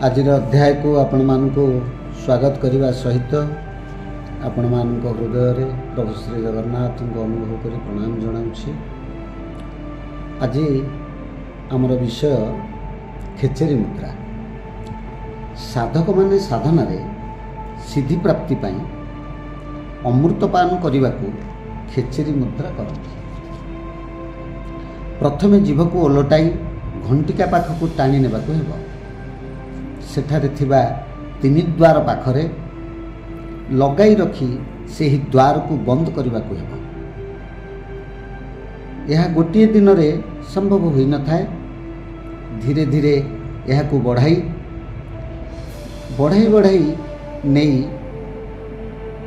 आजिर अध्याय को आपण मानकु स्वागत करने सहित आपण मानक हृदय रे प्रभु श्री जगन्नाथ को अनुभव कर प्रणाम जनाऊँगी। आज आमर विषय खेचेरी मुद्रा। साधक माने साधना रे सिद्धि प्राप्ति पाई अमृतपान करने को खेचेरी मुद्रा करती। प्रथमे जीभ को ओलटाई घंटिका पाखक टाणी नेबाक हेब। सेठारे थिबा तीन द्वार पाखरे लगाई रखी सेही द्वार को बंद करने को हेब। यह गोटे दिन रे संभव होई न थाए। धीरे धीरे यह को बढ़ाई बढ़ाई बढ़ाई नहीं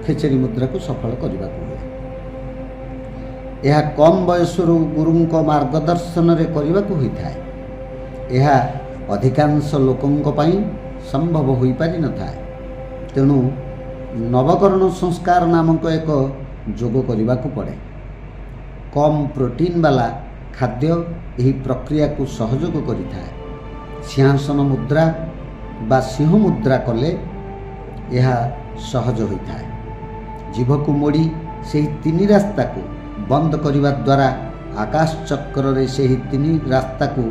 खेचेरी मुद्रा को सफल करने को हुए। यह कम बयसरू गुरुंक मार्गदर्शन रे करने को होता है। यह अधिकांश लोकंक पाई संभव हो पारि न था। तेणु नवकरण संस्कार नामक एक जोग करने को पड़े। कम प्रोटीन वाला खाद्य यही प्रक्रिया को सहयोग करिथा। सिंहासन मुद्रा बा सिंह मुद्रा कले यह सहज होता है। जीभ को मोड़ी से तीन रास्ता को बंद करने द्वारा आकाश चक्र रे से तीन रास्ता को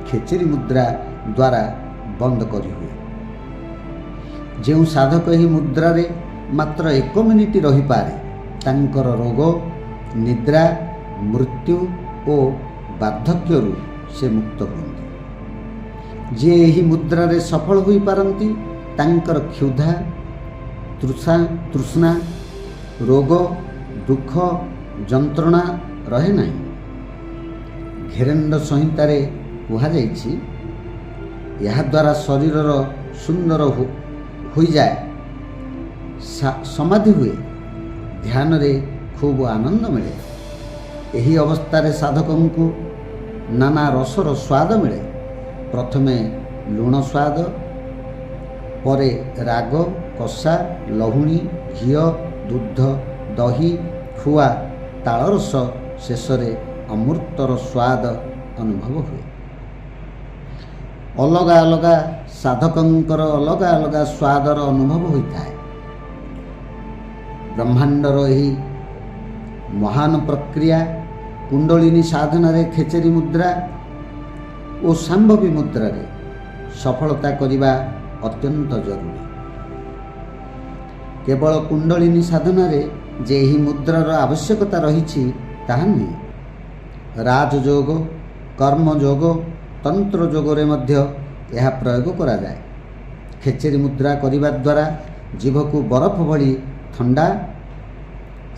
खेचेरी मुद्रा द्वारा बंद करी हुए। जो साधक ही मुद्रा रे मात्र 1 मिनिट रही पारे तांकर रोग निद्रा मृत्यु और वार्धक्य से मुक्त होती। जे यही मुद्रा रे सफल होई पारंती तांकर क्षुधा तृष्णा रोग दुख जंत्रणा रहे नहीं। घेरेंड संहिता रे कहा जाइछि यह द्वारा शरीर सुंदर हो जाए, समाधि हुए, ध्यान रे खूब आनंद मिले। यही अवस्था साधकों को नाना रसर स्वाद मिले। प्रथमे लुण स्वाद, परे राग कषा लहुणी घी दूध दही खुआ तालरस शेष अमृतर स्वाद अनुभव हुए। अलगा अलगा साधकंकर अलगा अलगा स्वादर अनुभव होता है। ब्रह्मांडर यही महान प्रक्रिया कुंडलिनी साधना रे खेचेरी मुद्रा और सांभवी मुद्रा रे सफलता करिबा अत्यंत जरूरी। केवल कुंडलिनी साधना रे जे ही मुद्रार आवश्यकता रही ताहा नहीं। राजयोग कर्मयोग तंत्र जोगरे मध्य यह प्रयोग करा जाए। खेचेरी मुद्रा करिबा द्वारा जीभ को बरफ भली ठंडा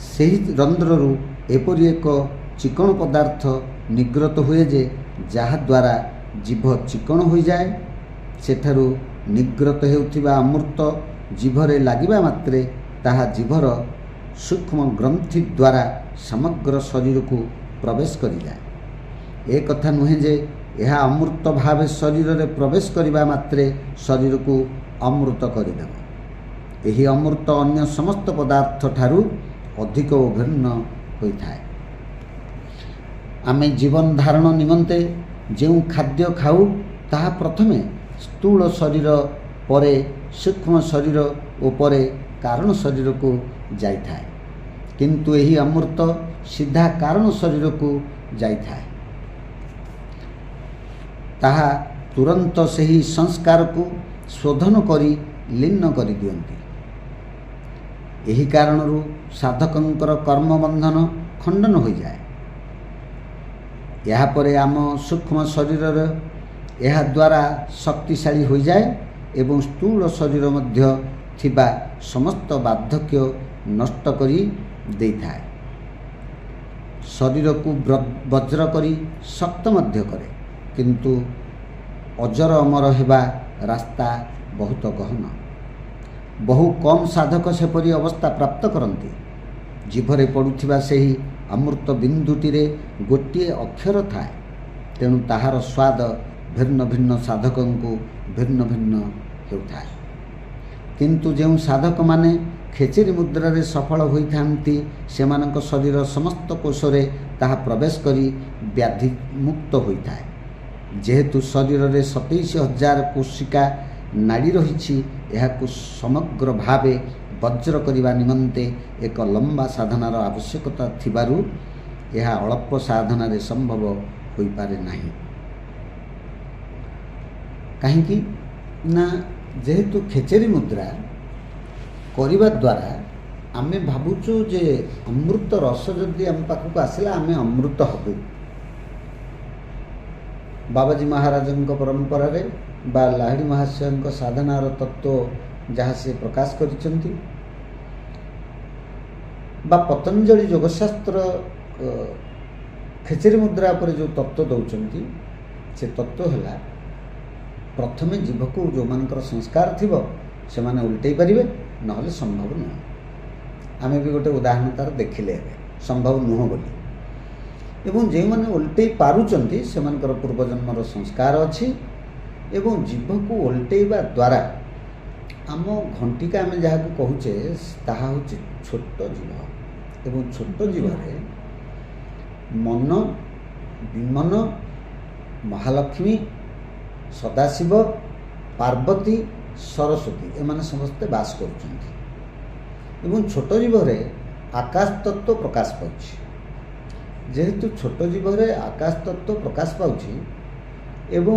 सही रंध्ररू एपरी एक चिकण पदार्थ निग्रत हुए जे जहा द्वारा जीभ चिकण हो जाए। सेठारू निग्रत हेउथिबा अमृत जीभरे लागिबा मात्रे ताहा जीभर सूक्ष्म ग्रंथि द्वारा समग्र शरीर को प्रवेश करि जाए। ए कथा नुहे जे यह अमृत भाव शरीर रे प्रवेश करने मात्रे शरीर को अमृत करदेव। यही अमृत अन्य समस्त पदार्थ ठारू अधिक भिन्न होता है। आमे जीवन धारण निमंते जो खाद्य खाऊ ताहा प्रथमे स्थूल शरीर परे सूक्ष्म शरीर और परे कारण शरीर को जाइए। किंतु यही अमृत सीधा कारण शरीर को जाइए। ताहा तुरंत सही संस्कार को शोधन करी लीन कर दियंती। यही कारणरू साधकंकर कर्म बंधन खंडन हो जाए। यह परे आम सूक्ष्म शरीर यह द्वारा शक्तिशाली हो जाए एवं स्थूल शरीर मध्य थिबा समस्त बार्धक्य नष्ट करी देइथाए। शरीर को वज्र करी शक्त मध्य करे। किंतु अजर अमर हेबा रास्ता बहुत गहन। बहु कम साधक सेपरी अवस्था प्राप्त करती। जीभरे पड़ुथिबा सेही अमृत बिंदुटी रे गोटे अक्षर थाए। तेणु ताहार स्वाद भिन्न भिन्न साधकों को भिन्न भिन्न हेउथाए। किंतु जो साधक माने ଖେଚେରୀ ମୁଦ୍ରାରେ ସଫଳ ହୋଇଥାନ୍ତି ସେମାନଙ୍କ ଶରୀର ସମସ୍ତ କୋଷରେ ତାହା ପ୍ରବେଶ କରି ବ୍ୟାଧିମୁକ୍ତ ହୋଇଥାଏ। ଯେହେତୁ ଶରୀରରେ 27,000 କୋଶିକା ନାଡ଼ି ରହିଛି, ଏହାକୁ ସମଗ୍ର ଭାବେ ବଜ୍ର କରିବା ନିମନ୍ତେ ଏକ ଲମ୍ବା ସାଧନାର ଆବଶ୍ୟକତା ଥିବାରୁ ଏହା ଅଳ୍ପ ସାଧନାରେ ସମ୍ଭବ ହୋଇପାରେ ନାହିଁ। କାହିଁକି ନା ଯେହେତୁ ଖେଚେରୀ ମୁଦ୍ରା କରିବା ଦ୍ୱାରା ଆମେ ଭାବୁଛୁ ଯେ ଅମୃତ ରସ ଯଦି ଆମ ପାଖକୁ ଆସିଲା ଆମେ ଅମୃତ ହେବୁ। ବାବାଜୀ ମହାରାଜଙ୍କ ପରମ୍ପରାରେ ବା ଲାହିଡ଼ି ମହାଶୟଙ୍କ ସାଧନାର ତତ୍ତ୍ୱ ଯାହା ସେ ପ୍ରକାଶ କରିଛନ୍ତି ବା ପତଞ୍ଜଳି ଯୋଗଶାସ୍ତ୍ର ଖେଚେରୀ ମୁଦ୍ରା ଉପରେ ଯେଉଁ ତତ୍ତ୍ୱ ଦେଉଛନ୍ତି ସେ ତତ୍ତ୍ୱ ହେଲା ପ୍ରଥମେ ଜୀଭକୁ ଯେଉଁମାନଙ୍କର ସଂସ୍କାର ଥିବ ସେମାନେ ଓଲଟେଇ ପାରିବେ, ନହେଲେ ସମ୍ଭବ ନୁହେଁ। ଆମେ ବି ଗୋଟେ ଉଦାହରଣ ତାର ଦେଖିଲେ ଏବେ ସମ୍ଭବ ନୁହଁ ବୋଲି। ଏବଂ ଯେଉଁମାନେ ଓଲଟେଇ ପାରୁଛନ୍ତି ସେମାନଙ୍କର ପୂର୍ବଜନ୍ମର ସଂସ୍କାର ଅଛି ଏବଂ ଜୀଭକୁ ଓଲଟେଇବା ଦ୍ୱାରା ଆମ ଘଣ୍ଟିକା ଆମେ ଯାହାକୁ କହୁଛେ ତାହା ହେଉଛି ଛୋଟ ଜୀବ। ଏବଂ ଛୋଟ ଜୀବରେ ମନ, ବିମନ, ମହାଲକ୍ଷ୍ମୀ, ସଦାଶିବ, ପାର୍ବତୀ, ସରସ୍ୱତୀ ଏମାନେ ସମସ୍ତେ ବାସ କରୁଛନ୍ତି। ଏବଂ ଛୋଟ ଜୀବରେ ଆକାଶ ତତ୍ତ୍ୱ ପ୍ରକାଶ ପାଉଛି। ଯେହେତୁ ଛୋଟ ଜୀବରେ ଆକାଶ ତତ୍ତ୍ୱ ପ୍ରକାଶ ପାଉଛି ଏବଂ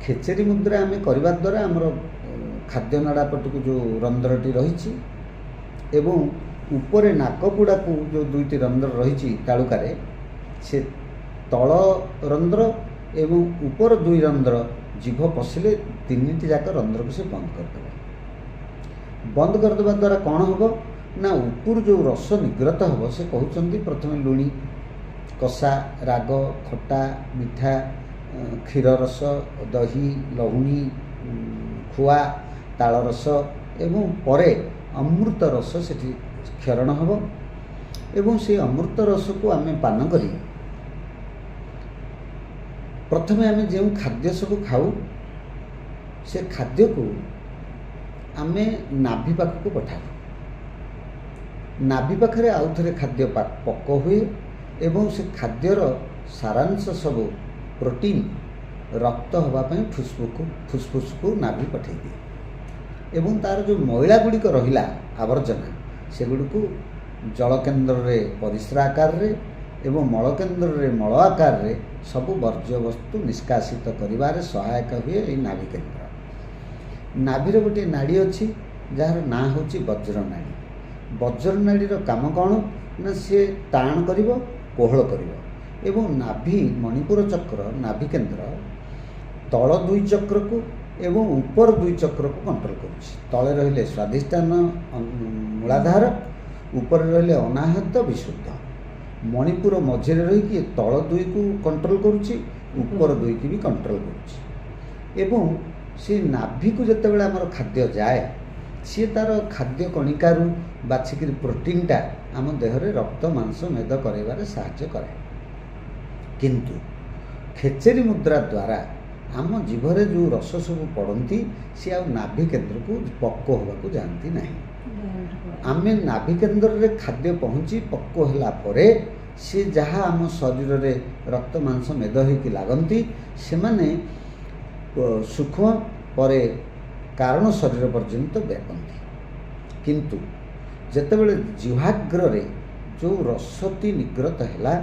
ଖେଚେରୀ ମୁଦ୍ରା ଆମେ କରିବା ଦ୍ୱାରା ଆମର ଖାଦ୍ୟନାଳା ପଟକୁ ଯେଉଁ ରନ୍ଧ୍ରଟି ରହିଛି ଏବଂ ଉପରେ ନାକପୁଡ଼ାକୁ ଯେଉଁ 2ଟି ରନ୍ଧ୍ର ରହିଛି ତାଳୁକାରେ, ସେ ତଳ ରନ୍ଧ୍ର ଏବଂ ଉପର 2 ରନ୍ଧ୍ର ଜିଭ ପଶିଲେ 3ଟି ଯାକ ରନ୍ଧ୍ରକୁ ସେ ବନ୍ଦ କରିଦେବ। ବନ୍ଦ କରିଦେବା ଦ୍ୱାରା କ'ଣ ହେବ ନା ଉପରୁ ଯେଉଁ ରସ ନିଗ୍ରତ ହେବ ସେ କହୁଛନ୍ତି ପ୍ରଥମେ ଲୁଣି, କଷା, ରାଗ, ଖଟା, ମିଠା, କ୍ଷୀର ରସ, ଦହି, ଲହୁଣୀ, ଖୁଆ, ତାଳ ରସ ଏବଂ ପରେ ଅମୃତ ରସ ସେଠି କ୍ଷରଣ ହେବ। ଏବଂ ସେହି ଅମୃତ ରସକୁ ଆମେ ପାନ କରି ପ୍ରଥମେ ଆମେ ଯେଉଁ ଖାଦ୍ୟ ସବୁ ଖାଉ ସେ ଖାଦ୍ୟକୁ ଆମେ ନାଭି ପାଖକୁ ପଠାଉ। ନାଭି ପାଖରେ ଆଉ ଥରେ ଖାଦ୍ୟ ପକ୍କ ହୁଏ ଏବଂ ସେ ଖାଦ୍ୟର ସାରାଂଶ ସବୁ ପ୍ରୋଟିନ୍ ରକ୍ତ ହେବା ପାଇଁ ଫୁସ୍ଫୁସ୍କୁ ନାଭି ପଠାଇ ଦିଏ ଏବଂ ତା'ର ଯେଉଁ ମଇଳା ଗୁଡ଼ିକ ରହିଲା ଆବର୍ଜନା ସେଗୁଡ଼ିକୁ ଜଳକେନ୍ଦ୍ରରେ ପରିସ୍ରା ଆକାରରେ ଏବଂ ମଳକେନ୍ଦ୍ରରେ ମଳ ଆକାରରେ ସବୁ ବର୍ଜ୍ୟବସ୍ତୁ ନିଷ୍କାସିତ କରିବାରେ ସହାୟକ ହୁଏ ଏହି ନାଭି କେନ୍ଦ୍ର। ନାଭିର ଗୋଟିଏ ନାଡ଼ି ଅଛି ଯାହାର ନାଁ ହେଉଛି ବଜ୍ରନାଡ଼ି। ବଜ୍ରନାଡ଼ିର କାମ କ'ଣ ନା ସିଏ ଟାଣ କରିବ, କୋହଳ କରିବ ଏବଂ ନାଭି ମଣିପୁର ଚକ୍ର ନାଭି କେନ୍ଦ୍ର ତଳ 2 ଚକ୍ରକୁ ଏବଂ ଉପର 2 ଚକ୍ରକୁ କଣ୍ଟ୍ରୋଲ କରୁଛି। ତଳେ ରହିଲେ ସ୍ୱାଧିଷ୍ଠାନ ମୂଳାଧାର, ଉପରେ ରହିଲେ ଅନାହତ ବିଶୁଦ୍ଧ। ମଣିପୁର ମଝିରେ ରହିକି ତଳ 2କୁ କଣ୍ଟ୍ରୋଲ କରୁଛି, ଉପର 2କି ବି କଣ୍ଟ୍ରୋଲ କରୁଛି। ଏବଂ ସେ ନାଭିକୁ ଯେତେବେଳେ ଆମର ଖାଦ୍ୟ ଯାଏ ସିଏ ତା'ର ଖାଦ୍ୟ କଣିକାରୁ ବାଛିକିରି ପ୍ରୋଟିନ୍ଟା ଆମ ଦେହରେ ରକ୍ତ, ମାଂସ, ମେଦ କରାଇବାରେ ସାହାଯ୍ୟ କରେ। କିନ୍ତୁ ଖେଚେରୀ ମୁଦ୍ରା ଦ୍ୱାରା ଆମ ଜିଭରେ ଯେଉଁ ରସ ସବୁ ପଡ଼ନ୍ତି ସେ ଆଉ ନାଭି କେନ୍ଦ୍ରକୁ ପକ୍କ ହେବାକୁ ଯାଆନ୍ତି ନାହିଁ। ଆମେ ନାଭି କେନ୍ଦ୍ରରେ ଖାଦ୍ୟ ପହଞ୍ଚି ପକ୍କ ହେଲା ପରେ ସେ ଯାହା ଆମ ଶରୀରରେ ରକ୍ତ, ମାଂସ, ମେଦ ହୋଇକି ଲାଗନ୍ତି ସେମାନେ ସୂକ୍ଷ୍ମ ପରେ କାରଣ ଶରୀର ପର୍ଯ୍ୟନ୍ତ ବ୍ୟାପନ୍ତି। କିନ୍ତୁ ଯେତେବେଳେ ଜିହ୍ୱାଗ୍ରରେ ଯେଉଁ ରସଟି ନିଗ୍ରତ ହେଲା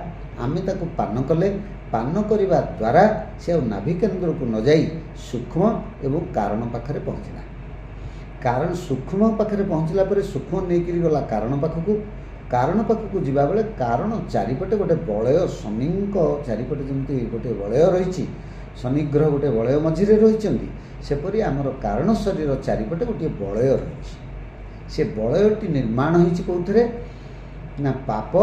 ଆମେ ତାକୁ ପାନ କଲେ, ପାନ କରିବା ଦ୍ୱାରା ସେ ଆଉ ନାଭି କେନ୍ଦ୍ରକୁ ନ ଯାଇ ସୂକ୍ଷ୍ମ ଏବଂ କାରଣ ପାଖରେ ପହଞ୍ଚିଲା। କାରଣ ସୂକ୍ଷ୍ମ ପାଖରେ ପହଞ୍ଚିଲା ପରେ ସୂକ୍ଷ୍ମ ନେଇକରି ଗଲା କାରଣ ପାଖକୁ। କାରଣ ପାଖକୁ ଯିବାବେଳେ କାରଣ ଚାରିପଟେ ଗୋଟେ ବଳୟ, ଶନିଙ୍କ ଚାରିପଟେ ଯେମିତି ଗୋଟେ ବଳୟ ରହିଛି, ଶନିଗ୍ରହ ଗୋଟେ ବଳୟ ମଝିରେ ରହିଛନ୍ତି, ସେପରି ଆମର କାରଣ ଶରୀର ଚାରିପଟେ ଗୋଟିଏ ବଳୟ ରହିଛି। ସେ ବଳୟଟି ନିର୍ମାଣ ହୋଇଛି କେଉଁଥିରେ ନା ପାପ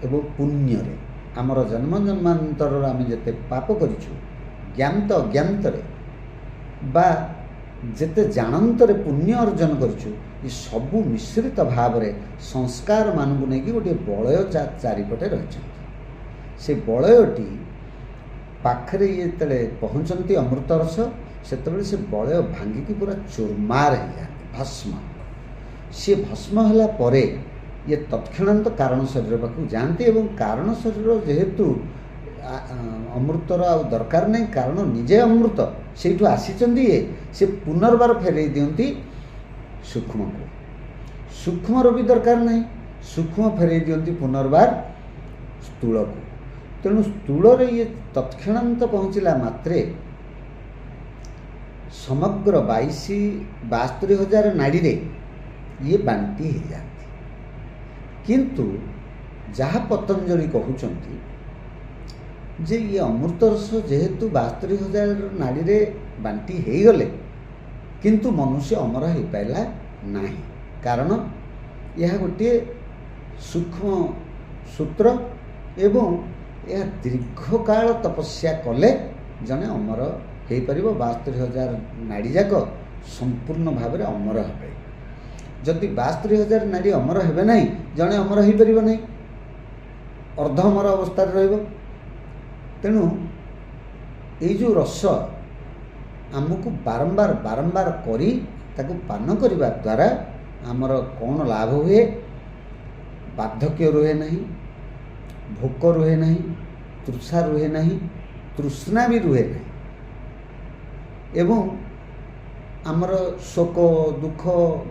ଏବଂ ପୁଣ୍ୟରେ। ଆମର ଜନ୍ମ ଜନ୍ମାନ୍ତରର ଆମେ ଯେତେ ପାପ କରିଛୁ ଜ୍ଞାତ ଅଜ୍ଞାତରେ ବା ଯେତେ ଜାଣନ୍ତରେ ପୁଣ୍ୟ ଅର୍ଜନ କରିଛୁ ଏ ସବୁ ମିଶ୍ରିତ ଭାବରେ ସଂସ୍କାରମାନଙ୍କୁ ନେଇକି ଗୋଟିଏ ବଳୟ ଚାରିପଟେ ରହିଛନ୍ତି। ସେ ବଳୟଟି ପାଖରେ ଯେତେବେଳେ ପହଞ୍ଚନ୍ତି ଅମୃତ ରସ ସେତେବେଳେ ସେ ବଳୟ ଭାଙ୍ଗିକି ପୁରା ଚୁରମାର ହେଇଯାନ୍ତି, ଭସ୍ମ। सी भस्म होला परे ये तत्क्षणांत कारण शरीर पाखु जाती एवं कारण शरीर जेहेतु अमृतर आ दरकार नहीं कारण निजे अमृत से आसी से पुनर्बार फेरई दिंती सूक्ष्म को सूक्ष्म भी दरकार नहीं सूक्ष्म फेरई दिंती पुनर्बार स्थूल को तेणु स्थूल ये तत्क्षणांत पहुँचला मात्रे समग्र 72,000 नाड़ी रे ये बांटी हो जाती किंतु जहाँ पतंजलि कहते जे ये अमृत रस जेहेतु 72,000 नाड़ी रे बांटी हो गले किंतु मनुष्य अमर हो पाला नहीं कारण यह गोटे सूक्ष्म सूत्र एवं यह दीर्घ काल तपस्या कले जने अमर हो पार 72,000 नाड़ी जाक संपूर्ण भाव में अमर हे जदि 72,000 नाड़ी अमर हे ना जड़े अमर हो पार नहीं अर्ध अमर अवस्था तेणु ये जो रस आमको बारंबार बारंबार करी ताकू पान करने द्वारा आमर कौन लाभ हुए बार्धक्य रुहे नहीं भोक रुहे नहीं तृषा रुहे नहीं तृष्णा भी रुहे नहीं एवं आमर शोक दुख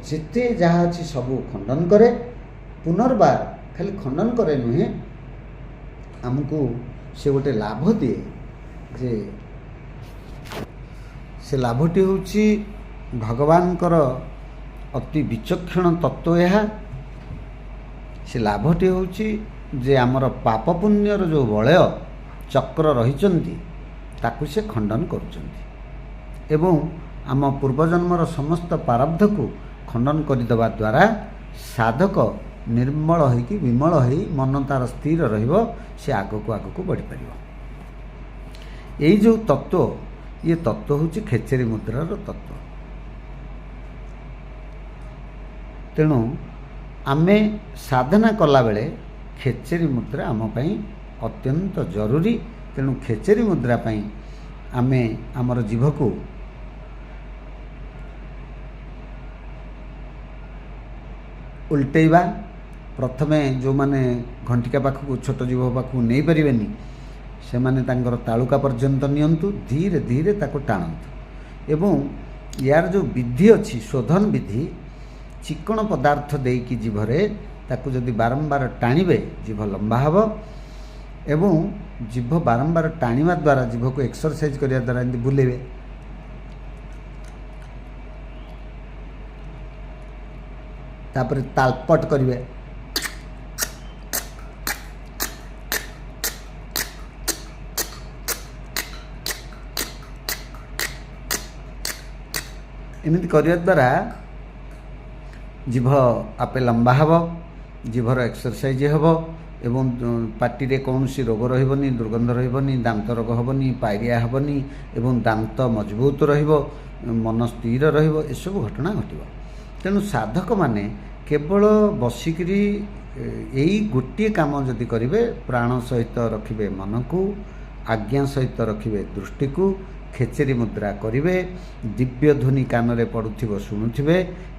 जिते जहाँ अच्छी सबू खंडन करे पुनर्बार खाली खंडन करे नुहे आमको से गोटे लाभ दिए जे से लाभटी होची भगवानकर अति विचक्षण तत्व यह से लाभटी होची जे आमर पाप पुण्यर जो वलय चक्र रही ताकू से खंडन करुचंती एवं आम पूर्वजन्मर समस्त प्रारब्ध को खंडन करदेवा द्वारा साधक निर्मल होइकी विमल हो मन तार स्थिर रहिबो से आगको आगको बढ़ी पारिबो यही जो तत्व ये तत्व होची खेचेरी मुद्रार तत्व तेणु आमे साधना कला बेले खेचेरी मुद्रा आम पई अत्यंत जरूरी तेणु खेचेरी मुद्रा पई आमे आमर जीव को उल्टेवा प्रथमे जो माने घंटिका पाखक छोट जीव पाखक नहीं पारिबेनी से माने तांकर तालुका पर्यंत नियंतु धीरे धीरे ताको टाणंतु एवं यार जो विधि अच्छी शोधन विधि चिकण पदार्थ देकी जीभरे ताको जदि बारंबार टाणिबे जीभ लंबा हबो एवं जीभ बारंबार टाणिबा द्वारा जीभ को एक्सरसाइज करिया द्वारा एंती बुलेबे तापर तालपट करिवे एमती करिया द्वारा जीभ आपे लंबा हबो जीभर एक्सरसाइज हबो एवं पार्टी रे कौन सी रोग रहिबनी दुर्गंध रहिबनी दांत रोग हबनी पायरिया हबनी एवं दांत मजबूत रहिबो मन स्थिर रहिबो ए सब घटना घटिबो तेणु साधक माने केवल बसिकरी यही गोटे काम जदि करेंगे प्राण सहित रखिबे मन को आज्ञा सहित रखिबे दृष्टि को खेचेरी मुद्रा करेंगे दिव्य ध्वनि कान रे पड़ुथिबो शुणुथिबे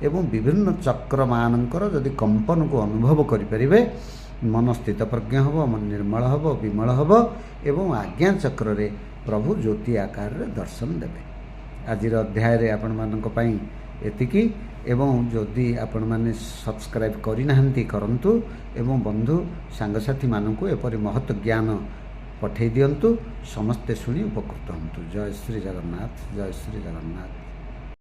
एवं विभिन्न चक्र मानकर जदि कंपन को अनुभव करें मन स्थित प्रज्ञ हबो मन निर्मल हबो विमल हबो एवं आज्ञा चक्र रे प्रभु ज्योति आकार रे दर्शन देबे आजिर अध्याय रे आपण मानक पई एतिकी एवं जदि आपण माने सब्सक्राइब करि नाहंती करंतु एवं बंधु सांगसाथी मानकु एपरि महत् ज्ञान पठै दियंतु समस्ते सुनी उपकृत हंतु। जय श्री जगन्नाथ जय श्री जगन्नाथ।